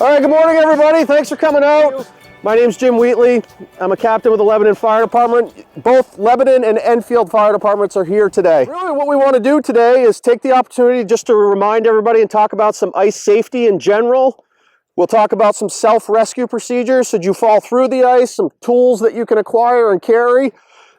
All right, good morning, everybody. Thanks for coming out. My name's Jim Wheatley. I'm a captain with the Lebanon Fire Department. Both Lebanon and Enfield Fire Departments are here today. Really, what we want to do today is take the opportunity just to remind everybody and talk about some ice safety in general. We'll talk about some self-rescue procedures should you fall through the ice, some tools that you can acquire and carry.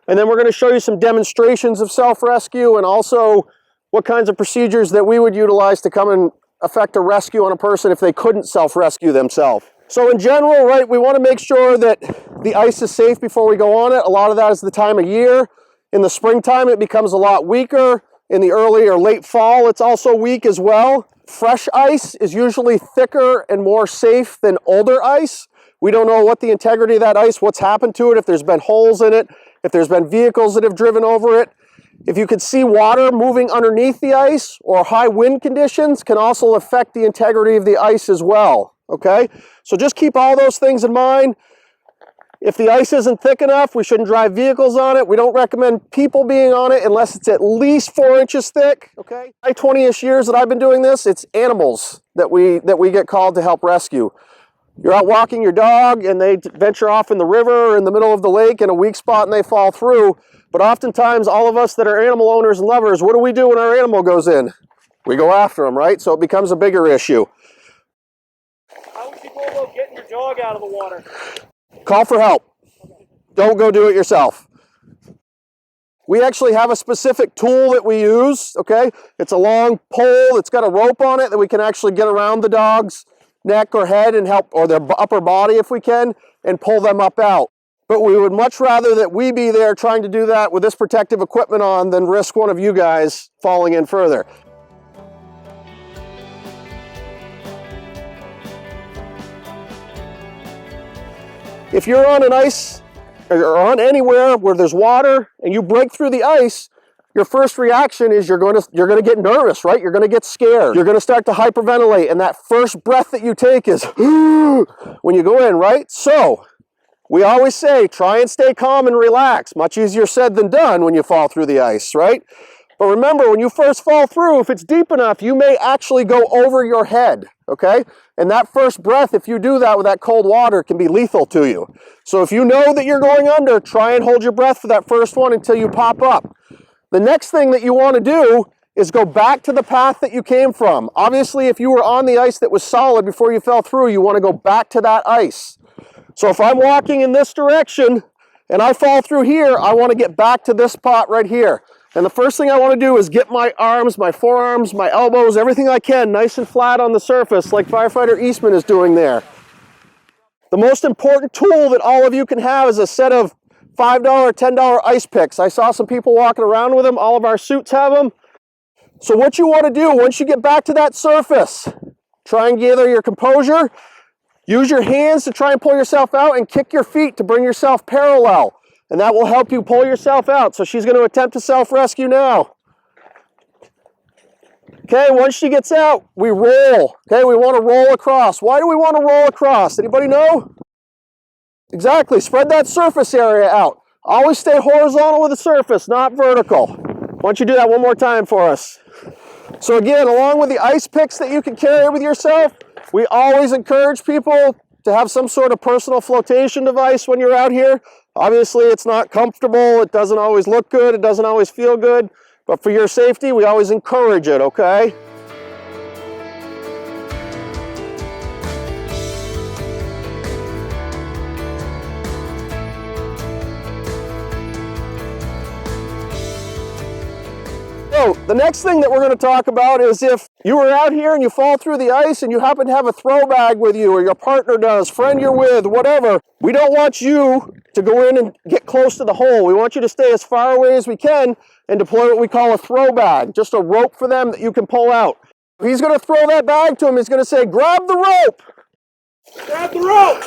And then we're going to show you some demonstrations of self-rescue and also what kinds of procedures that we would utilize to come and effect a rescue on a person if they couldn't self-rescue themselves. So in general, right, we want to make sure that the ice is safe before we go on it. A lot of that is the time of year. In the springtime, it becomes a lot weaker. In the early or late fall, it's also weak as well. Fresh ice is usually thicker and more safe than older ice. We don't know what the integrity of that ice, what's happened to it, if there's been holes in it, if there's been vehicles that have driven over it. If you could see water moving underneath the ice or high wind conditions can also affect the integrity of the ice as well, okay? So just keep all those things in mind. If the ice isn't thick enough, we shouldn't drive vehicles on it. We don't recommend people being on it unless it's at least 4 inches thick, okay? My 20-ish years that I've been doing this, it's animals that we get called to help rescue. You're out walking your dog and they venture off in the river or in the middle of the lake in a weak spot and they fall through. But oftentimes, all of us that are animal owners and lovers, what do we do when our animal goes in? We go after them, right? So it becomes a bigger issue. How would you go about getting your dog out of the water? Call for help. Don't go do it yourself. We actually have a specific tool that we use, okay? It's a long pole. It's got a rope on it that we can actually get around the dog's neck or head and help, or their upper body if we can, and pull them up out. But we would much rather that we be there trying to do that with this protective equipment on than risk one of you guys falling in further. If you're on an ice or on anywhere where there's water and you break through the ice, your first reaction is you're going to get nervous, right? You're going to get scared. You're going to start to hyperventilate, and that first breath that you take is when you go in, right? So we always say, try and stay calm and relax. Much easier said than done when you fall through the ice, right? But remember, when you first fall through, if it's deep enough, you may actually go over your head, okay? And that first breath, if you do that with that cold water, can be lethal to you. So if you know that you're going under, try and hold your breath for that first one until you pop up. The next thing that you want to do is go back to the path that you came from. Obviously, if you were on the ice that was solid before you fell through, you want to go back to that ice. So if I'm walking in this direction and I fall through here, I want to get back to this spot right here. And the first thing I want to do is get my arms, my forearms, my elbows, everything I can nice and flat on the surface like Firefighter Eastman is doing there. The most important tool that all of you can have is a set of $5, $10 ice picks. I saw some people walking around with them. All of our suits have them. So what you want to do once you get back to that surface, try and gather your composure. Use your hands to try and pull yourself out and kick your feet to bring yourself parallel. And that will help you pull yourself out. So she's going to attempt to self-rescue now. Okay, once she gets out, we roll. Okay, we want to roll across. Why do we want to roll across? Anybody know? Exactly, spread that surface area out. Always stay horizontal with the surface, not vertical. Why don't you do that one more time for us? So again, along with the ice picks that you can carry with yourself, we always encourage people to have some sort of personal flotation device when you're out here. Obviously, it's not comfortable. It doesn't always look good. It doesn't always feel good. But for your safety, we always encourage it, okay? So the next thing that we're going to talk about is if you were out here and you fall through the ice and you happen to have a throw bag with you, or your partner does, friend you're with, whatever, we don't want you to go in and get close to the hole. We want you to stay as far away as we can and deploy what we call a throw bag, just a rope for them that you can pull out. He's going to throw that bag to him. He's going to say, grab the rope. Grab the rope.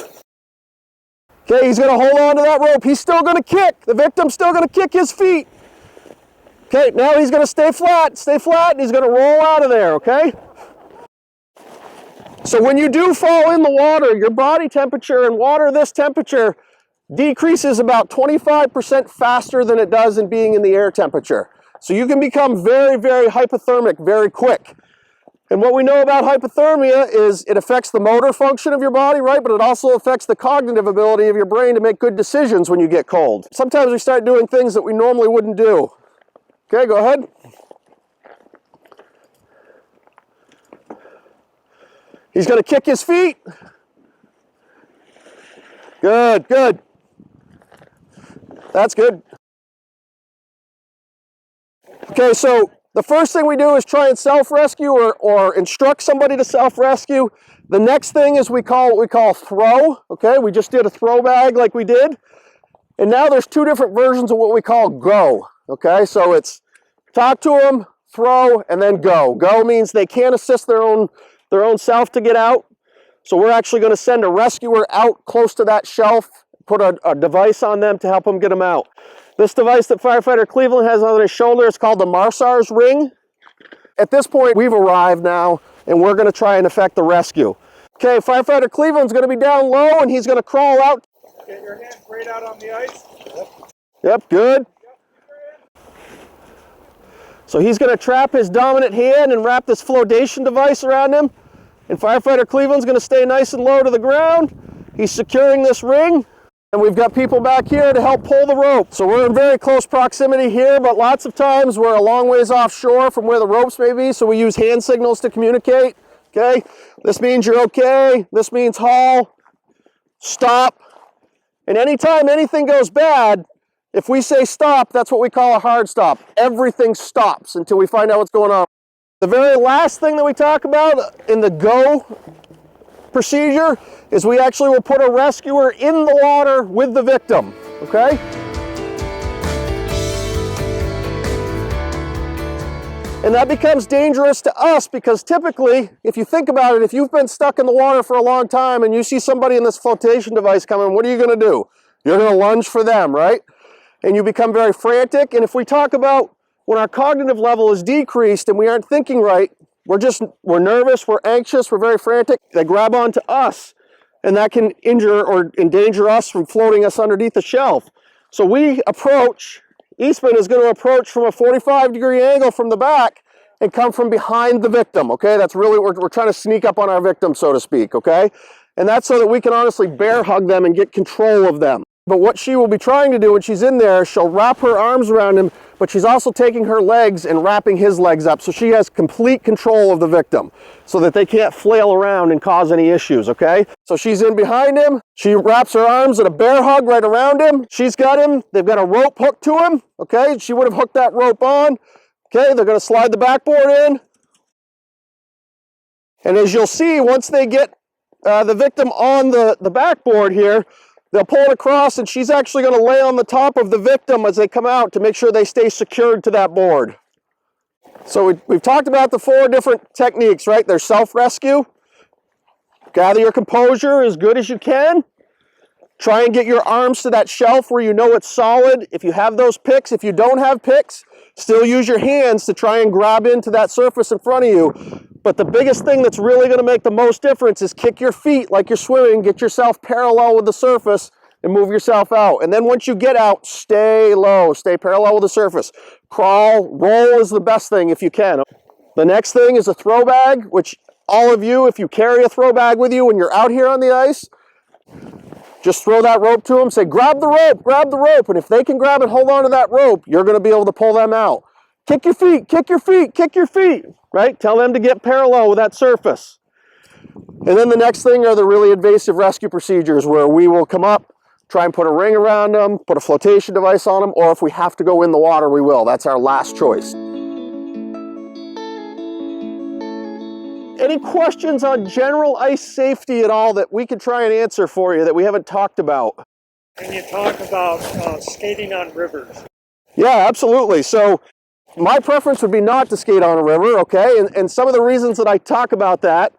Okay, he's going to hold on to that rope. He's still going to kick. The victim's still going to kick his feet. Okay, now he's going to stay flat, and he's going to roll out of there, okay? So when you do fall in the water, your body temperature in water this temperature decreases about 25% faster than it does in being in the air temperature. So you can become very, very hypothermic very quick. And what we know about hypothermia is it affects the motor function of your body, right? But it also affects the cognitive ability of your brain to make good decisions when you get cold. Sometimes we start doing things that we normally wouldn't do. Okay, go ahead. He's going to kick his feet. Good, good. That's good. Okay, so the first thing we do is try and self-rescue or instruct somebody to self-rescue. The next thing is what we call throw. Okay, we just did a throw bag like we did. And now there's two different versions of what we call go. Okay, so it's talk to them, throw, and then go. Go means they can't assist their own self to get out. So we're actually going to send a rescuer out close to that shelf, put a device on them to help them get them out. This device that firefighter Cleveland has on his shoulder is called the Marsar's ring. At this point, we've arrived now, and we're going to try and effect the rescue. Okay, firefighter Cleveland's going to be down low, and he's going to crawl out. Get your hands straight out on the ice. Yep, good. So he's going to trap his dominant hand and wrap this flotation device around him. And firefighter Cleveland's going to stay nice and low to the ground. He's securing this ring. And we've got people back here to help pull the rope. So we're in very close proximity here, but lots of times we're a long ways offshore from where the ropes may be, so we use hand signals to communicate. Okay, this means you're okay. This means haul, stop. And anytime anything goes bad, if we say stop, that's what we call a hard stop. Everything stops until we find out what's going on. The very last thing that we talk about in the go procedure is we actually will put a rescuer in the water with the victim, okay? And that becomes dangerous to us because typically, if you think about it, if you've been stuck in the water for a long time and you see somebody in this flotation device coming, what are you going to do? You're going to lunge for them, right? And you become very frantic. And if we talk about when our cognitive level is decreased and we aren't thinking right, we're nervous, we're anxious, we're very frantic. They grab onto us, and that can injure or endanger us from floating us underneath the shelf. So Eastman is going to approach from a 45-degree angle from the back and come from behind the victim, okay? That's really, we're trying to sneak up on our victim, so to speak, okay? And that's so that we can honestly bear hug them and get control of them. But what she will be trying to do when she's in there, she'll wrap her arms around him, but she's also taking her legs and wrapping his legs up so she has complete control of the victim so that they can't flail around and cause any issues, okay? So she's in behind him. She wraps her arms in a bear hug right around him. She's got him. They've got a rope hooked to him, okay? She would have hooked that rope on. Okay, they're going to slide the backboard in. And as you'll see, once they get the victim on the backboard here, they'll pull it across, and she's actually going to lay on the top of the victim as they come out to make sure they stay secured to that board. So we've talked about the 4 different techniques, right? There's self-rescue. Gather your composure as good as you can. Try and get your arms to that shelf where you know it's solid. If you have those picks, if you don't have picks, still use your hands to try and grab into that surface in front of you. But the biggest thing that's really going to make the most difference is kick your feet like you're swimming, get yourself parallel with the surface, and move yourself out. And then once you get out, stay low, stay parallel with the surface. Crawl, roll is the best thing if you can. The next thing is a throw bag, which all of you, if you carry a throw bag with you when you're out here on the ice, just throw that rope to them, say, grab the rope, grab the rope. And if they can grab it, hold on to that rope, you're going to be able to pull them out. Kick your feet, kick your feet, kick your feet, right? Tell them to get parallel with that surface. And then the next thing are the really invasive rescue procedures where we will come up, try and put a ring around them, put a flotation device on them, or if we have to go in the water, we will. That's our last choice. Any questions on general ice safety at all that we could try and answer for you that we haven't talked about? Can you talk about skating on rivers? Yeah, absolutely. So my preference would be not to skate on a river, okay? And some of the reasons that I talk about that,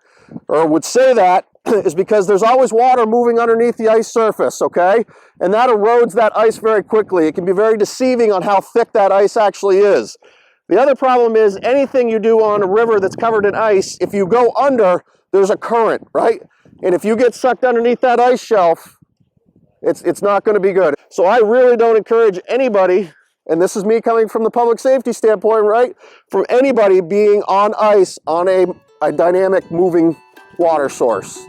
or would say that, is because there's always water moving underneath the ice surface, okay? And that erodes that ice very quickly. It can be very deceiving on how thick that ice actually is. The other problem is anything you do on a river that's covered in ice, if you go under, there's a current, right? And if you get sucked underneath that ice shelf, it's not going to be good. So I really don't encourage anybody, and this is me coming from the public safety standpoint, right? From anybody being on ice on a a dynamic moving water source.